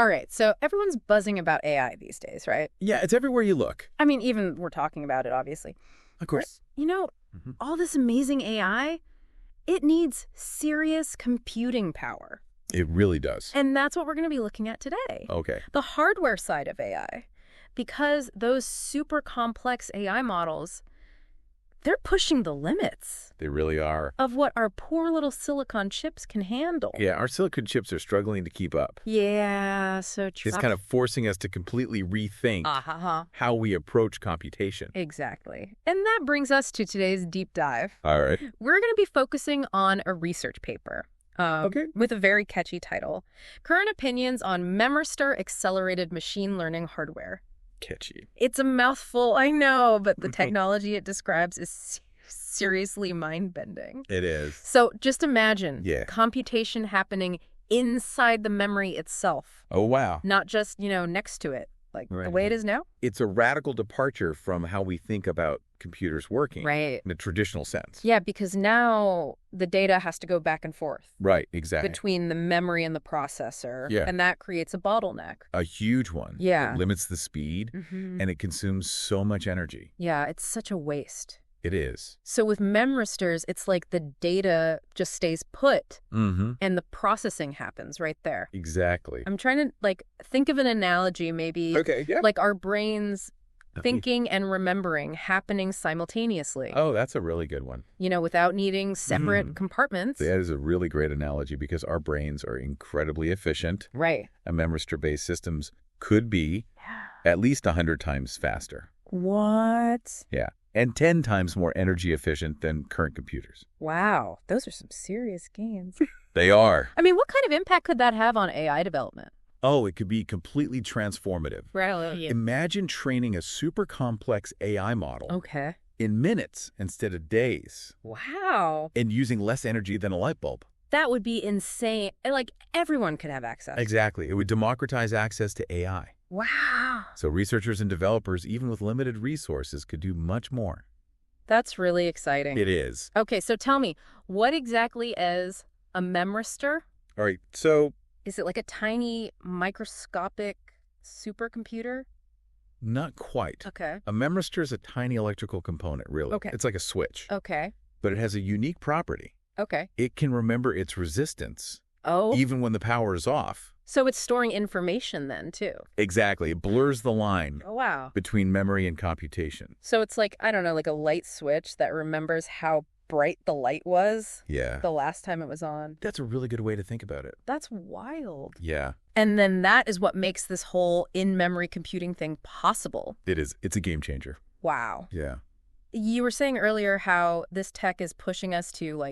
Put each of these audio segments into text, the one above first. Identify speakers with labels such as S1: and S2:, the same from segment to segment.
S1: All right, so everyone's buzzing about AI these days, right?
S2: Yeah, it's everywhere you look.
S1: I mean, even we're talking about it, obviously.
S2: Of course.
S1: But, all this amazing AI, it needs serious computing power.
S2: It really does.
S1: And that's what we're going to be looking at today.
S2: Okay.
S1: The hardware side of AI. Because those super complex AI models, they're pushing the limits
S2: They really are.
S1: of what our poor little silicon chips can handle.
S2: Yeah, our silicon chips are struggling to keep up.
S1: Yeah, so true.
S2: It's kind of forcing us to completely rethink how we approach computation.
S1: Exactly. And that brings us to today's deep dive.
S2: All right.
S1: We're going to be focusing on a research paper. With a very catchy title. Current Opinions on Memristor Accelerated Machine Learning Hardware.
S2: Catchy.
S1: It's a mouthful, I know, but the technology it describes is seriously mind-bending.
S2: It is.
S1: So just imagine
S2: computation
S1: happening inside the memory itself.
S2: Oh, wow.
S1: Not just, next to it, like the way it is now.
S2: It's a radical departure from how we think about computers working.
S1: Right.
S2: In a traditional sense.
S1: Yeah, because now the data has to go back and forth.
S2: Right, exactly.
S1: Between the memory and the processor.
S2: Yeah.
S1: And that creates a bottleneck.
S2: A huge one.
S1: Yeah.
S2: It limits the speed, and it consumes so much energy.
S1: Yeah, it's such a waste.
S2: It is.
S1: So with memristors, it's like the data just stays put, and the processing happens right there.
S2: Exactly.
S1: I'm trying to, think of an analogy maybe.
S2: Okay, yeah.
S1: Like our brains thinking and remembering happening simultaneously.
S2: Oh, that's a really good one.
S1: Without needing separate compartments.
S2: That is a really great analogy because our brains are incredibly efficient.
S1: Right.
S2: And Memristor-based systems could be at least 100 times faster.
S1: What?
S2: Yeah. And 10 times more energy efficient than current computers.
S1: Wow. Those are some serious gains.
S2: They are.
S1: I mean, what kind of impact could that have on AI development?
S2: Oh, it could be completely transformative.
S1: Really?
S2: Imagine training a super complex AI model in minutes instead of days.
S1: Wow.
S2: And using less energy than a light bulb.
S1: That would be insane. Everyone could have access.
S2: Exactly. It would democratize access to AI.
S1: Wow.
S2: So researchers and developers, even with limited resources, could do much more.
S1: That's really exciting.
S2: It is.
S1: Okay, so tell me, what exactly is a memristor?
S2: All right, so...
S1: Is it like a tiny microscopic supercomputer?
S2: Not quite.
S1: Okay.
S2: A memristor is a tiny electrical component, really.
S1: Okay.
S2: It's like a switch.
S1: Okay.
S2: But it has a unique property.
S1: Okay.
S2: It can remember its resistance.
S1: Oh.
S2: Even when the power is off.
S1: So it's storing information then, too.
S2: Exactly. It blurs the line between memory and computation.
S1: So it's like, I don't know, like a light switch that remembers how bright the light was the last time it was on.
S2: That's a really good way to think about it.
S1: That's wild.
S2: Yeah.
S1: And then that is what makes this whole in-memory computing thing possible.
S2: It is. It's a game changer.
S1: Wow.
S2: Yeah.
S1: You were saying earlier how this tech is pushing us to,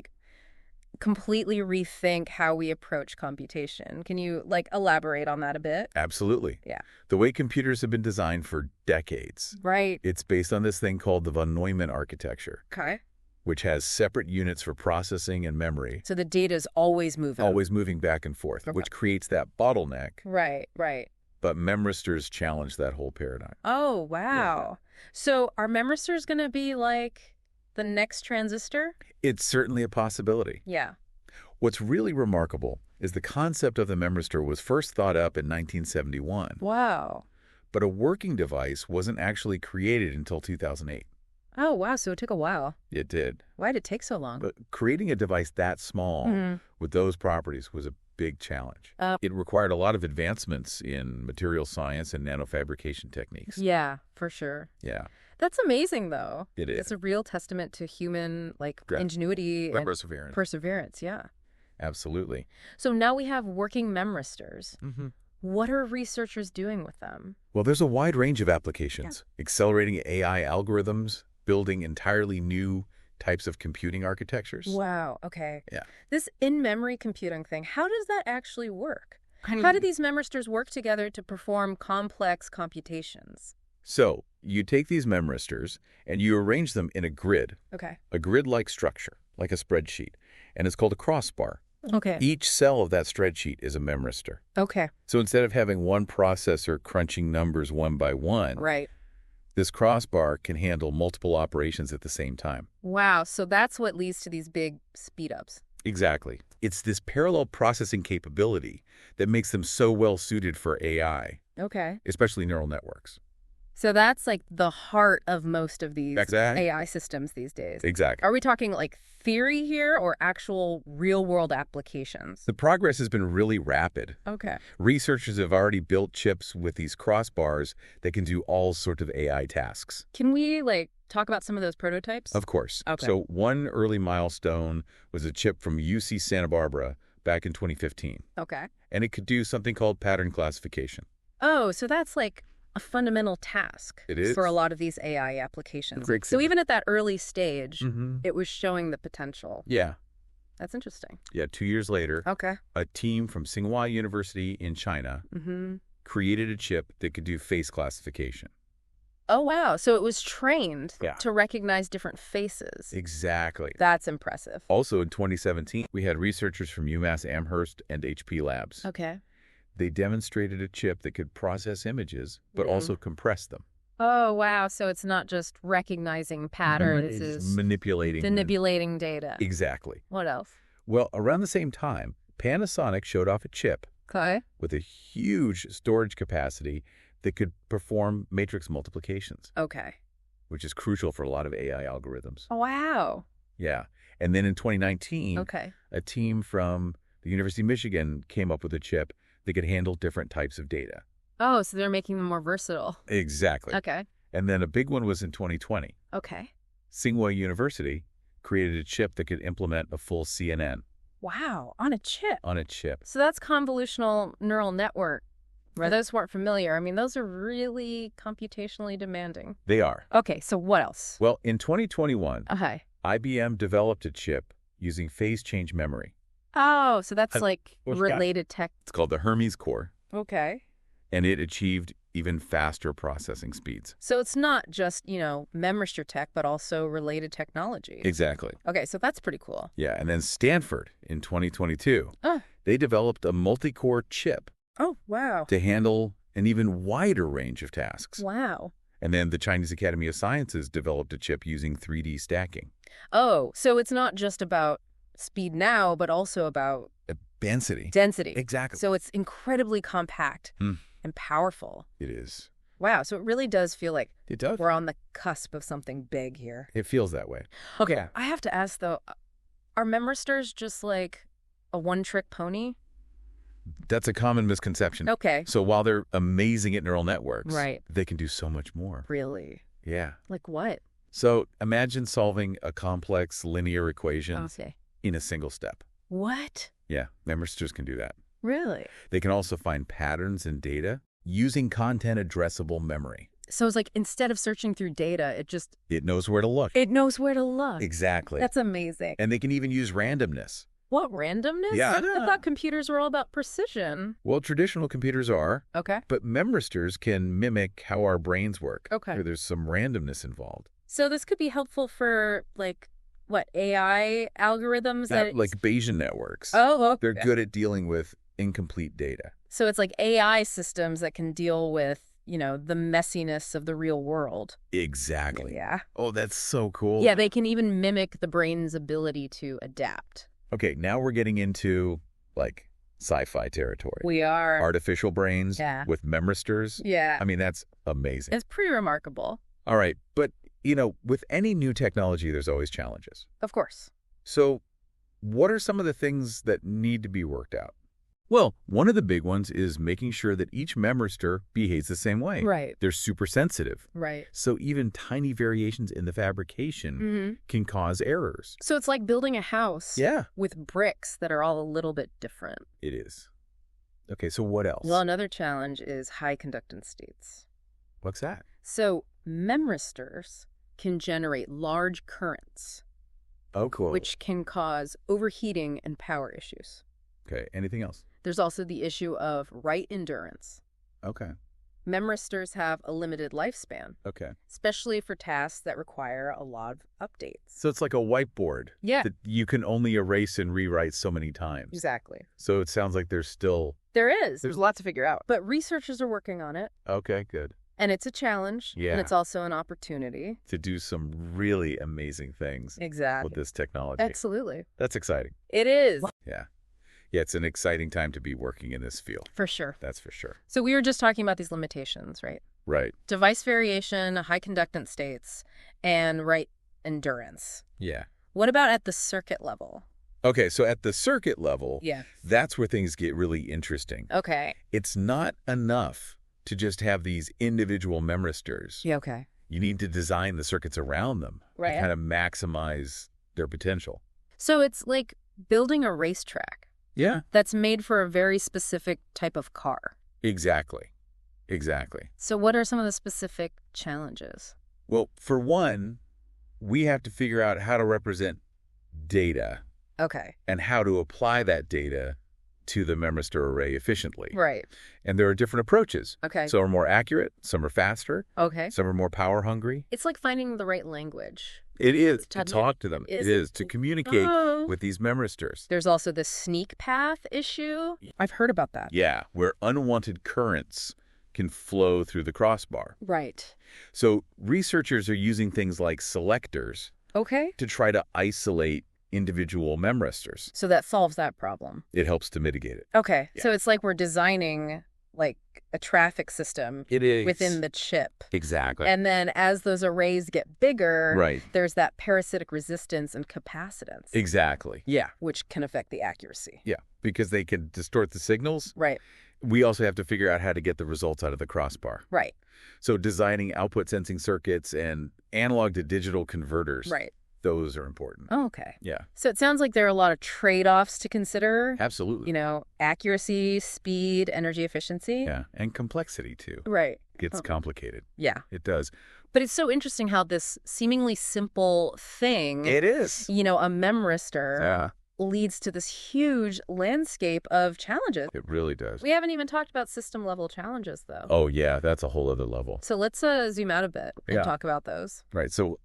S1: completely rethink how we approach computation. Can you, elaborate on that a bit?
S2: Absolutely.
S1: Yeah.
S2: The way computers have been designed for decades.
S1: Right.
S2: It's based on this thing called the von Neumann architecture.
S1: Okay.
S2: Which has separate units for processing and memory.
S1: So the data is always moving.
S2: Always moving back and forth, which creates that bottleneck.
S1: Right, right.
S2: But memristors challenge that whole paradigm.
S1: Oh, wow. Yeah. So are memristors going to be like the next transistor?
S2: It's certainly a possibility.
S1: Yeah.
S2: What's really remarkable is the concept of the memristor was first thought up in 1971.
S1: Wow.
S2: But a working device wasn't actually created until 2008.
S1: Oh, wow. So it took a while.
S2: It did.
S1: Why did it take so long?
S2: But creating a device that small with those properties was a big challenge. It required a lot of advancements in material science and nanofabrication techniques.
S1: Yeah, for sure.
S2: Yeah.
S1: That's amazing, though.
S2: It is.
S1: It's a real testament to human, ingenuity and
S2: perseverance.
S1: Perseverance, yeah.
S2: Absolutely.
S1: So now we have working memristors. What are researchers doing with them?
S2: Well, there's a wide range of applications. Accelerating AI algorithms, building entirely new types of computing architectures.
S1: Wow, okay.
S2: Yeah.
S1: This in-memory computing thing, how does that actually work? How do these memristors work together to perform complex computations?
S2: So, you take these memristors and you arrange them in a grid.
S1: Okay.
S2: A grid-like structure, like a spreadsheet. And it's called a crossbar.
S1: Okay.
S2: Each cell of that spreadsheet is a memristor.
S1: Okay.
S2: So instead of having one processor crunching numbers one by one, this crossbar can handle multiple operations at the same time.
S1: Wow. So that's what leads to these big speed-ups.
S2: Exactly. It's this parallel processing capability that makes them so well suited for AI,
S1: Okay.
S2: especially neural networks.
S1: So that's like the heart of most of these
S2: Exactly.
S1: AI systems these days.
S2: Exactly.
S1: Are we talking like theory here or actual real-world applications?
S2: The progress has been really rapid.
S1: Okay.
S2: Researchers have already built chips with these crossbars that can do all sorts of AI tasks.
S1: Can we like talk about some of those prototypes?
S2: Of course.
S1: Okay.
S2: So one early milestone was a chip from UC Santa Barbara back in 2015.
S1: Okay.
S2: And it could do something called pattern classification.
S1: Oh, so that's like a fundamental task
S2: It is.
S1: for a lot of these AI applications.
S2: Great.
S1: So even at that early stage,
S2: Mm-hmm.
S1: it was showing the potential.
S2: Yeah.
S1: That's interesting.
S2: Yeah, 2 years later,
S1: Okay.
S2: a team from Tsinghua University in China
S1: Mm-hmm.
S2: created a chip that could do face classification.
S1: Oh, wow. So it was trained
S2: Yeah.
S1: to recognize different faces.
S2: Exactly.
S1: That's impressive.
S2: Also in 2017, we had researchers from UMass Amherst and HP Labs.
S1: Okay.
S2: They demonstrated a chip that could process images, but also compress them.
S1: Oh, wow. So it's not just recognizing patterns,
S2: It's
S1: it's
S2: manipulating.
S1: manipulating data.
S2: Exactly.
S1: What else?
S2: Well, around the same time, Panasonic showed off a chip
S1: Okay.
S2: with a huge storage capacity that could perform matrix multiplications,
S1: Okay.
S2: which is crucial for a lot of AI algorithms.
S1: Oh, wow.
S2: Yeah. And then in 2019,
S1: Okay.
S2: a team from the University of Michigan came up with a chip that could handle different types of data.
S1: Oh, so they're making them more versatile.
S2: Exactly.
S1: Okay.
S2: And then a big one was in 2020.
S1: Okay.
S2: Tsinghua University created a chip that could implement a full CNN
S1: Wow. On a chip.
S2: on a chip.
S1: So that's convolutional neural network. For those who aren't familiar, I mean, those are really computationally demanding.
S2: They are.
S1: Okay, so what else?
S2: Well, in 2021,
S1: Okay.
S2: IBM developed a chip using phase change memory.
S1: Oh, so that's like
S2: what's that?
S1: related tech.
S2: It's called the Hermes core,
S1: Okay.
S2: and it achieved even faster processing speeds.
S1: So it's not just, Memristor tech, but also related technology.
S2: Exactly.
S1: Okay, so that's pretty cool.
S2: Yeah, and then Stanford in 2022,
S1: Oh.
S2: they developed a multi-core chip
S1: Oh, wow.
S2: to handle an even wider range of tasks.
S1: Wow.
S2: And then the Chinese Academy of Sciences developed a chip using 3D stacking.
S1: Oh, so it's not just about speed now, but also about
S2: Density.
S1: density.
S2: Exactly.
S1: So it's incredibly compact and powerful.
S2: It is.
S1: Wow, so it really does feel like
S2: It does.
S1: we're on the cusp of something big here.
S2: It feels that way.
S1: Okay,
S2: Yeah.
S1: I have to ask, though, are Memristors just like a one-trick pony?
S2: That's a common misconception.
S1: Okay.
S2: So while they're amazing at neural networks,
S1: Right.
S2: they can do so much more.
S1: Really?
S2: Yeah.
S1: Like what?
S2: So imagine solving a complex linear equation
S1: Okay.
S2: in a single step.
S1: What?
S2: Yeah, Memristors can do that.
S1: Really?
S2: They can also find patterns in data using content-addressable memory.
S1: So it's like instead of searching through data,
S2: It knows where to look.
S1: it knows where to look.
S2: Exactly.
S1: That's amazing.
S2: And they can even use randomness.
S1: What, randomness?
S2: Yeah.
S1: I thought computers were all about precision.
S2: Well, traditional computers are,
S1: Okay.
S2: but Memristors can mimic how our brains work.
S1: Okay.
S2: There's some randomness involved.
S1: So this could be helpful for, like, what, AI algorithms?
S2: Like Bayesian networks.
S1: Oh, okay.
S2: They're good at dealing with incomplete data.
S1: So it's like AI systems that can deal with, the messiness of the real world.
S2: Exactly.
S1: Yeah.
S2: Oh, that's so cool.
S1: Yeah, they can even mimic the brain's ability to adapt.
S2: Okay, now we're getting into, like, sci-fi territory.
S1: We are.
S2: Artificial brains
S1: Yeah.
S2: with Memristors.
S1: Yeah.
S2: I mean, that's amazing.
S1: It's pretty remarkable.
S2: All right, but, with any new technology, there's always challenges.
S1: Of course.
S2: So what are some of the things that need to be worked out? Well, one of the big ones is making sure that each Memristor behaves the same way.
S1: Right.
S2: They're super sensitive.
S1: Right.
S2: So even tiny variations in the fabrication can cause errors.
S1: So it's like building a house
S2: Yeah,
S1: with bricks that are all a little bit different.
S2: it is. Okay, so what else?
S1: Well, another challenge is high conductance states.
S2: What's that?
S1: So memristors can generate large currents,
S2: Oh, cool.
S1: which can cause overheating and power issues.
S2: Okay, anything else?
S1: There's also the issue of write endurance.
S2: Okay,
S1: Memristors have a limited lifespan,
S2: okay.
S1: especially for tasks that require a lot of updates.
S2: So it's like a whiteboard
S1: Yeah,
S2: that you can only erase and rewrite so many times.
S1: exactly.
S2: So it sounds like there's still...
S1: There's a lot to figure out. But researchers are working on it,
S2: Okay, good.
S1: and it's a challenge,
S2: Yeah.
S1: and it's also an opportunity.
S2: To do some really amazing things
S1: Exactly.
S2: with this technology.
S1: Absolutely.
S2: That's exciting.
S1: It is.
S2: Yeah. Yeah, it's an exciting time to be working in this field.
S1: For sure.
S2: That's for sure.
S1: So we were just talking about these limitations, right?
S2: Right.
S1: Device variation, high conductance states, and write endurance.
S2: Yeah.
S1: What about at the circuit level?
S2: Okay, so at the circuit level,
S1: Yeah.
S2: that's where things get really interesting.
S1: Okay.
S2: It's not enough to just have these individual memristors.
S1: Yeah, okay.
S2: You need to design the circuits around them
S1: Right.
S2: to kind of maximize their potential.
S1: So it's like building a racetrack
S2: Yeah.
S1: that's made for a very specific type of car.
S2: Exactly. Exactly.
S1: So what are some of the specific challenges?
S2: Well, for one, we have to figure out how to represent data
S1: Okay.
S2: and how to apply that data to the memristor array efficiently.
S1: Right.
S2: And there are different approaches.
S1: Okay.
S2: Some are more accurate, some are faster,
S1: Okay.
S2: some are more power hungry.
S1: It's like finding the right language.
S2: It is to
S1: To-
S2: talk to them.
S1: is
S2: It
S1: it?
S2: is to communicate
S1: Oh.
S2: with these memristors.
S1: There's also the sneak path issue. I've heard about that.
S2: Yeah, where unwanted currents can flow through the crossbar.
S1: Right.
S2: So researchers are using things like selectors
S1: Okay.
S2: to try to isolate individual memristors.
S1: So that solves that problem.
S2: It helps to mitigate it.
S1: Okay.
S2: Yeah.
S1: So it's like we're designing like a traffic system
S2: It is.
S1: within the chip.
S2: Exactly.
S1: And then as those arrays get bigger,
S2: Right.
S1: there's that parasitic resistance and capacitance.
S2: Exactly. Yeah.
S1: Which can affect the accuracy.
S2: Yeah. Because they can distort the signals.
S1: Right.
S2: We also have to figure out how to get the results out of the crossbar.
S1: Right.
S2: So designing output sensing circuits and analog to digital converters.
S1: Right.
S2: Those are important.
S1: Oh, okay.
S2: Yeah.
S1: So it sounds like there are a lot of trade-offs to consider.
S2: Absolutely.
S1: You know, accuracy, speed, energy efficiency.
S2: Yeah. And complexity, too.
S1: Right.
S2: Gets
S1: Oh.
S2: complicated.
S1: Yeah.
S2: It does.
S1: But it's so interesting how this seemingly simple thing,
S2: It is.
S1: you know, a memristor,
S2: Yeah.
S1: leads to this huge landscape of challenges.
S2: It really does.
S1: We haven't even talked about system-level challenges, though.
S2: Oh, yeah. That's a whole other level.
S1: So let's zoom out a bit and
S2: Yeah.
S1: talk about those.
S2: Right. So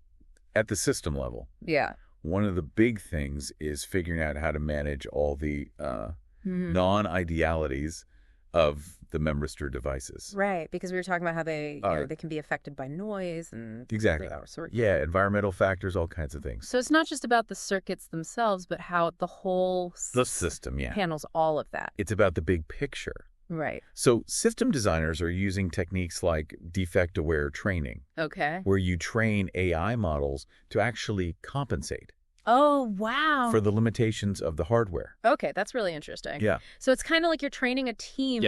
S2: at the system level,
S1: Yeah.
S2: one of the big things is figuring out how to manage all the
S1: Mhm.
S2: non-idealities of the memristor devices.
S1: Right, because we were talking about how they, you know,
S2: Uh,
S1: they can be affected by noise and
S2: Exactly.
S1: all sorts.
S2: Yeah, environmental factors, all kinds of things.
S1: So it's not just about the circuits themselves, but how the whole
S2: The system, yeah.
S1: handles all of that.
S2: It's about the big picture.
S1: Right.
S2: So system designers are using techniques like defect-aware training,
S1: Okay.
S2: where you train AI models to actually compensate
S1: Oh, wow.
S2: for the limitations of the hardware.
S1: Okay, that's really interesting.
S2: Yeah.
S1: So it's kind of like you're training a team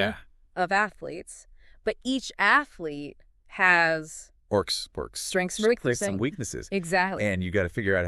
S1: of athletes, but each athlete has
S2: Works.
S1: strengths and
S2: Strengths
S1: weaknesses.
S2: and weaknesses.
S1: Exactly.
S2: And you got to figure out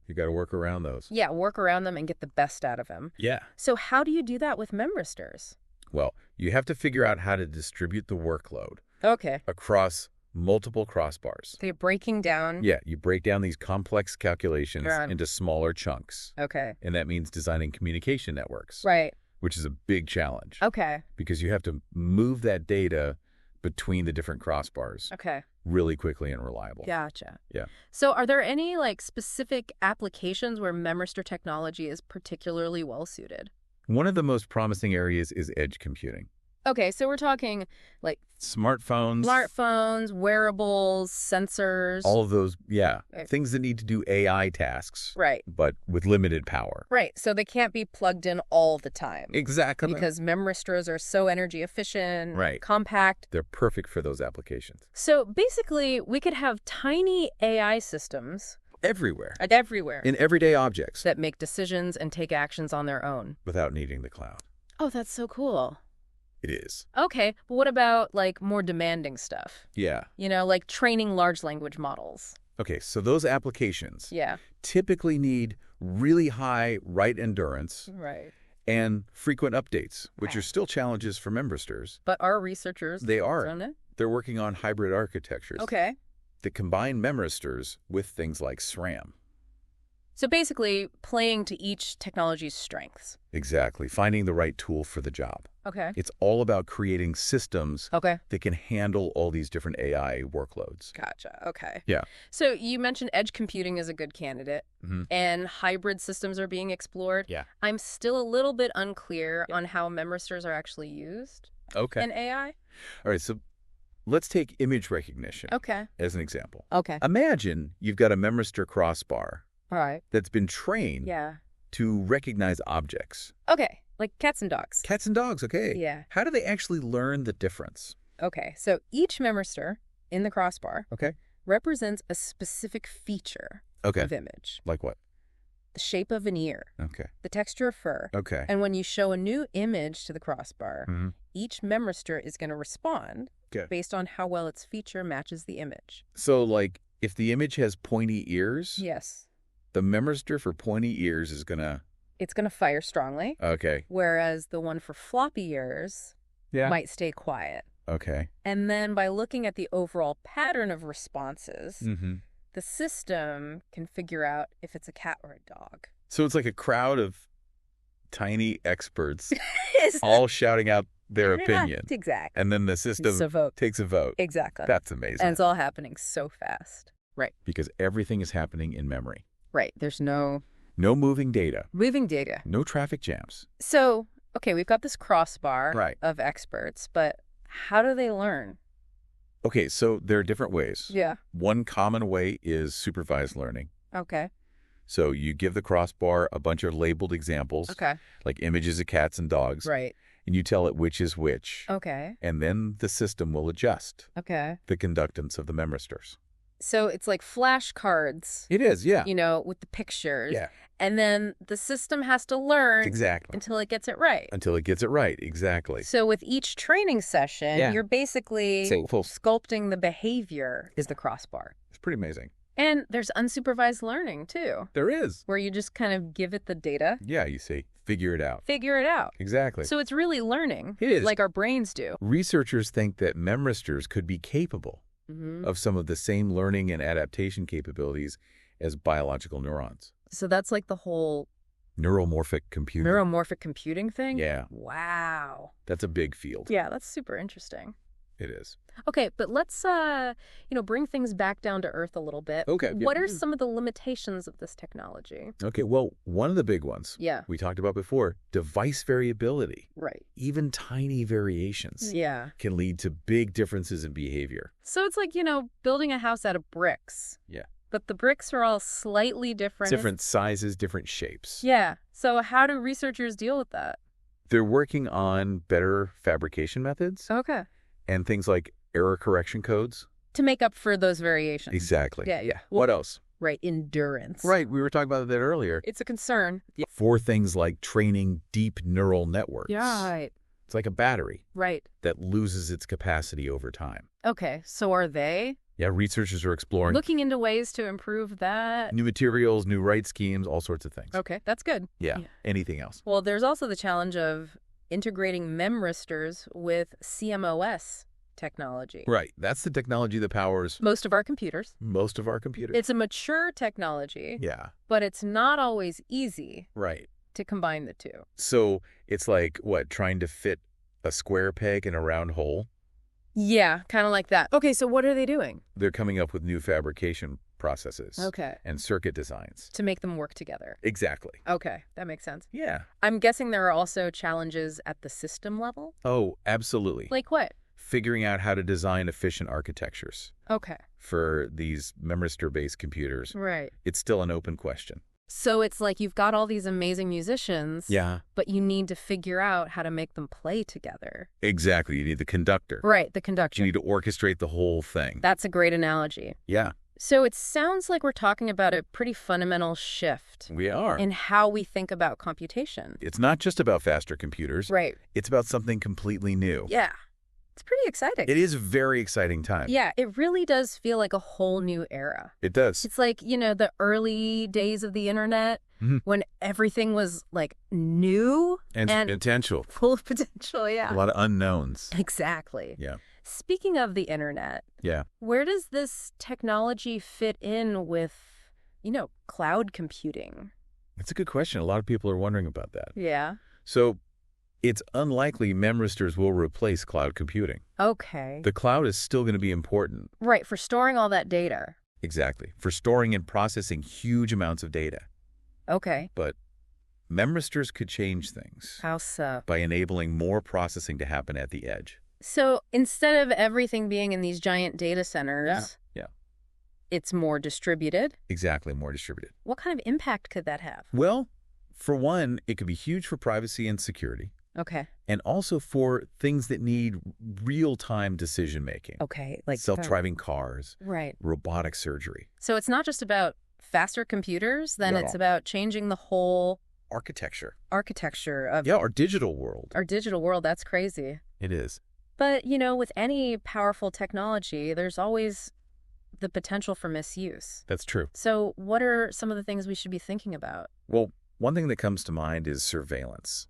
S2: you got to work around those.
S1: Yeah, work around them and get the best out of them.
S2: Yeah.
S1: So how do you do that with memristors?
S2: Well, you have to figure out how to distribute the workload
S1: Okay.
S2: across multiple crossbars.
S1: They're breaking down.
S2: Yeah, you break down these complex calculations
S1: Right.
S2: into smaller chunks.
S1: Okay.
S2: And that means designing communication networks,
S1: Right.
S2: which is a big challenge
S1: Okay.
S2: because you have to move that data between the different crossbars
S1: Okay.
S2: really quickly and reliable.
S1: Gotcha.
S2: Yeah.
S1: So are there any like specific applications where memristor technology is particularly well suited?
S2: One of the most promising areas is edge computing.
S1: Okay, so we're talking like
S2: Smartphones,
S1: wearables, sensors.
S2: all of those, yeah,
S1: Okay.
S2: things that need to do AI tasks,
S1: Right.
S2: but with limited power.
S1: Right. So they can't be plugged in all the time.
S2: Exactly.
S1: Because memristors are so energy efficient,
S2: Right.
S1: compact.
S2: They're perfect for those applications.
S1: So basically, we could have tiny AI systems
S2: Everywhere.
S1: everywhere
S2: In everyday objects
S1: that make decisions and take actions on their own.
S2: without needing the cloud.
S1: Oh, that's so cool.
S2: It is.
S1: Okay, but what about like more demanding stuff?
S2: Yeah.
S1: You know, like training large language models.
S2: Okay, so those applications
S1: Yeah.
S2: typically need really high write endurance
S1: Right.
S2: and frequent updates, which
S1: Right.
S2: are still challenges for memristors.
S1: But our researchers,
S2: They are.
S1: don't it?
S2: They're working on hybrid architectures
S1: Okay.
S2: that combine memristors with things like SRAM.
S1: So basically, playing to each technology's strengths.
S2: Exactly. Finding the right tool for the job.
S1: Okay.
S2: It's all about creating systems
S1: Okay.
S2: that can handle all these different AI workloads.
S1: Gotcha. Okay.
S2: Yeah.
S1: So you mentioned edge computing is a good candidate,
S2: Mhm.
S1: and hybrid systems are being explored.
S2: Yeah.
S1: I'm still a little bit unclear on how memristors are actually used
S2: Okay.
S1: in AI.
S2: All right, so let's take image recognition
S1: Okay.
S2: as an example.
S1: Okay.
S2: Imagine you've got a memristor crossbar
S1: All right.
S2: that's been trained
S1: Yeah.
S2: to recognize objects.
S1: Okay. Like cats and dogs.
S2: Cats and dogs, okay.
S1: Yeah.
S2: How do they actually learn the difference?
S1: Okay, so each memristor in the crossbar
S2: Okay.
S1: represents a specific feature
S2: Okay.
S1: of image.
S2: Like what?
S1: The shape of an ear,
S2: Okay.
S1: the texture of fur.
S2: Okay.
S1: And when you show a new image to the crossbar,
S2: Mhm.
S1: each memristor is going to respond
S2: Okay.
S1: based on how well its feature matches the image.
S2: So, like, if the image has pointy ears,
S1: Yes.
S2: the memristor for pointy ears is going to...
S1: It's going to fire strongly,
S2: Okay.
S1: whereas the one for floppy ears
S2: Yeah.
S1: might stay quiet.
S2: Okay.
S1: And then by looking at the overall pattern of responses,
S2: Mm-hmm.
S1: the system can figure out if it's a cat or a dog.
S2: So it's like a crowd of tiny experts
S1: Is
S2: all shouting out their opinion.
S1: Exactly.
S2: And then the system
S1: It's a vote.
S2: takes a vote.
S1: Exactly.
S2: That's amazing.
S1: And it's all happening so fast. Right.
S2: Because everything is happening in memory.
S1: Right. There's no
S2: No moving data.
S1: moving data.
S2: No traffic jams.
S1: So, okay, we've got this crossbar
S2: Right.
S1: of experts, but how do they learn?
S2: Okay, so there are different ways.
S1: Yeah.
S2: One common way is supervised learning.
S1: Okay.
S2: So you give the crossbar a bunch of labeled examples,
S1: Okay.
S2: like images of cats and dogs,
S1: Right.
S2: and you tell it which is which.
S1: Okay.
S2: And then the system will adjust
S1: Okay.
S2: the conductance of the memristors.
S1: So it's like flashcards,
S2: It is, yeah.
S1: with the pictures.
S2: Yeah.
S1: And then the system has to learn
S2: Exactly.
S1: until it gets it right.
S2: Until it gets it right, exactly.
S1: So with each training session,
S2: Yeah.
S1: you're basically
S2: Full.
S1: sculpting the behavior is the crossbar.
S2: It's pretty amazing.
S1: And there's unsupervised learning, too,
S2: There is.
S1: where you just kind of give it the data,
S2: Yeah, you see. Figure it out.
S1: figure it out.
S2: Exactly.
S1: So it's really learning.
S2: It is.
S1: Like our brains do.
S2: Researchers think that memristors could be capable
S1: Mm-hmm.
S2: of some of the same learning and adaptation capabilities as biological neurons.
S1: So that's like the whole
S2: Neuromorphic computing.
S1: neuromorphic computing thing?
S2: Yeah,
S1: Wow.
S2: that's a big field.
S1: Yeah, that's super interesting.
S2: It is.
S1: Okay, but let's bring things back down to earth a little bit.
S2: Okay.
S1: What are some of the limitations of this technology?
S2: Okay, well, one of the big ones
S1: Yeah.
S2: we talked about before, device variability.
S1: Right.
S2: Even tiny variations
S1: Yeah.
S2: can lead to big differences in behavior.
S1: So it's like, building a house out of bricks.
S2: Yeah.
S1: But the bricks are all slightly different.
S2: Different sizes, different shapes.
S1: Yeah. So how do researchers deal with that?
S2: They're working on better fabrication methods
S1: Okay.
S2: and things like error correction codes.
S1: To make up for those variations.
S2: Exactly.
S1: Yeah.
S2: What else?
S1: Right. Endurance.
S2: Right, we were talking about that earlier.
S1: It's a concern. Yeah.
S2: For things like training deep neural networks.
S1: Right.
S2: It's like a battery
S1: Right.
S2: that loses its capacity over time.
S1: Okay. So are they
S2: Yeah, researchers are exploring
S1: looking into ways to improve that?
S2: new materials, new write schemes, all sorts of things.
S1: Okay. That's good.
S2: Yeah.
S1: Yeah.
S2: Anything else?
S1: Well, there's also the challenge of integrating memristors with CMOS technology.
S2: Right. That's the technology that powers
S1: Most of our computers.
S2: most of our computers.
S1: It's a mature technology,
S2: Yeah.
S1: but it's not always easy
S2: Right.
S1: to combine the two.
S2: So it's like, what, trying to fit a square peg in a round hole?
S1: Yeah, kind of like that. Okay, so what are they doing?
S2: They're coming up with new fabrication processes
S1: Okay.
S2: and circuit designs.
S1: To make them work together.
S2: Exactly.
S1: Okay, that makes sense.
S2: Yeah.
S1: I'm guessing there are also challenges at the system level?
S2: Oh, absolutely.
S1: Like what?
S2: Figuring out how to design efficient architectures
S1: Okay.
S2: for these memristor-based computers.
S1: Right.
S2: It's still an open question.
S1: So it's like you've got all these amazing musicians,
S2: Yeah.
S1: but you need to figure out how to make them play together.
S2: Exactly. You need the conductor.
S1: Right, the conductor.
S2: You need to orchestrate the whole thing.
S1: That's a great analogy.
S2: Yeah,
S1: So it sounds like we're talking about a pretty fundamental shift
S2: we are.
S1: in how we think about computation.
S2: It's not just about faster computers.
S1: Right.
S2: It's about something completely new.
S1: Yeah. It's pretty exciting.
S2: It is a very exciting time.
S1: Yeah, it really does feel like a whole new era.
S2: It does.
S1: It's like, the early days of the internet
S2: Mhm.
S1: when everything was like new
S2: And potential.
S1: full of potential. Yeah.
S2: A lot of unknowns.
S1: Exactly.
S2: Yeah.
S1: Speaking of the internet,
S2: Yeah.
S1: where does this technology fit in with, cloud computing?
S2: That's a good question. A lot of people are wondering about that.
S1: Yeah.
S2: So it's unlikely memristors will replace cloud computing.
S1: Okay.
S2: The cloud is still going to be important.
S1: Right, for storing all that data.
S2: Exactly. For storing and processing huge amounts of data.
S1: Okay.
S2: But memristors could change things
S1: How so?
S2: by enabling more processing to happen at the edge.
S1: So instead of everything being in these giant data centers,
S2: Yeah.
S1: it's more distributed.
S2: Exactly. More distributed.
S1: What kind of impact could that have?
S2: Well, For one, it could be huge for privacy and security.
S1: Okay.
S2: And also for things that need real-time decision-making.
S1: Okay. Like
S2: self-driving cars.
S1: Right.
S2: Robotic surgery.
S1: So it's not just about faster computers, then
S2: Not
S1: it's
S2: all.
S1: about changing the whole
S2: Architecture.
S1: of
S2: Yeah, our digital world.
S1: our digital world. That's crazy.
S2: It is.
S1: But, with any powerful technology, there's always the potential for misuse.
S2: That's true.
S1: So what are some of the things we should be thinking about?
S2: Well, one thing that comes to mind is surveillance.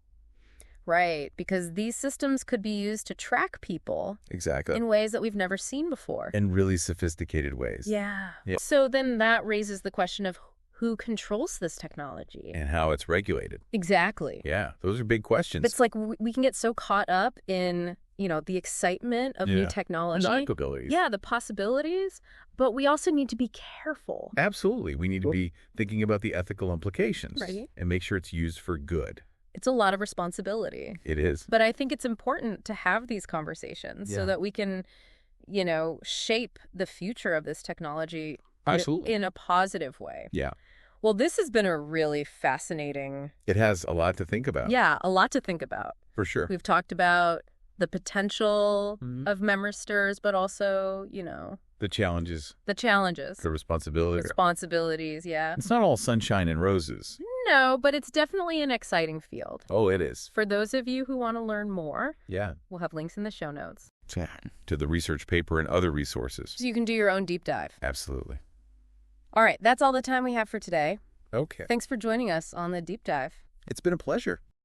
S1: Right, because these systems could be used to track people
S2: Exactly.
S1: in ways that we've never seen before.
S2: In really sophisticated ways.
S1: Yeah.
S2: Yeah.
S1: So then that raises the question of who controls this technology?
S2: And how it's regulated.
S1: Exactly.
S2: Yeah, those are big questions.
S1: It's like we can get so caught up in, the excitement of new technology.
S2: And possibilities.
S1: Yeah, the possibilities. But we also need to be careful.
S2: Absolutely. We need to be thinking about the ethical implications.
S1: Right.
S2: And make sure it's used for good.
S1: It's a lot of responsibility.
S2: It is.
S1: But I think it's important to have these conversations so
S2: Yeah.
S1: that we can, shape the future of this technology
S2: Absolutely.
S1: in a positive way.
S2: Yeah.
S1: Well, this has been a really fascinating,
S2: It has a lot to think about.
S1: a lot to think about.
S2: For sure.
S1: We've talked about the potential
S2: Mhm.
S1: of memristors, but also,
S2: The challenges,
S1: the challenges,
S2: the responsibility.
S1: responsibilities, yeah.
S2: It's not all sunshine and roses.
S1: No, but it's definitely an exciting field.
S2: Oh, it is.
S1: For those of you who want to learn more,
S2: Yeah.
S1: we'll have links in the show notes.
S2: To the research paper and other resources.
S1: So you can do your own deep dive.
S2: Absolutely.
S1: All right, that's all the time we have for today.
S2: Okay.
S1: Thanks for joining us on the deep dive.
S2: It's been a pleasure.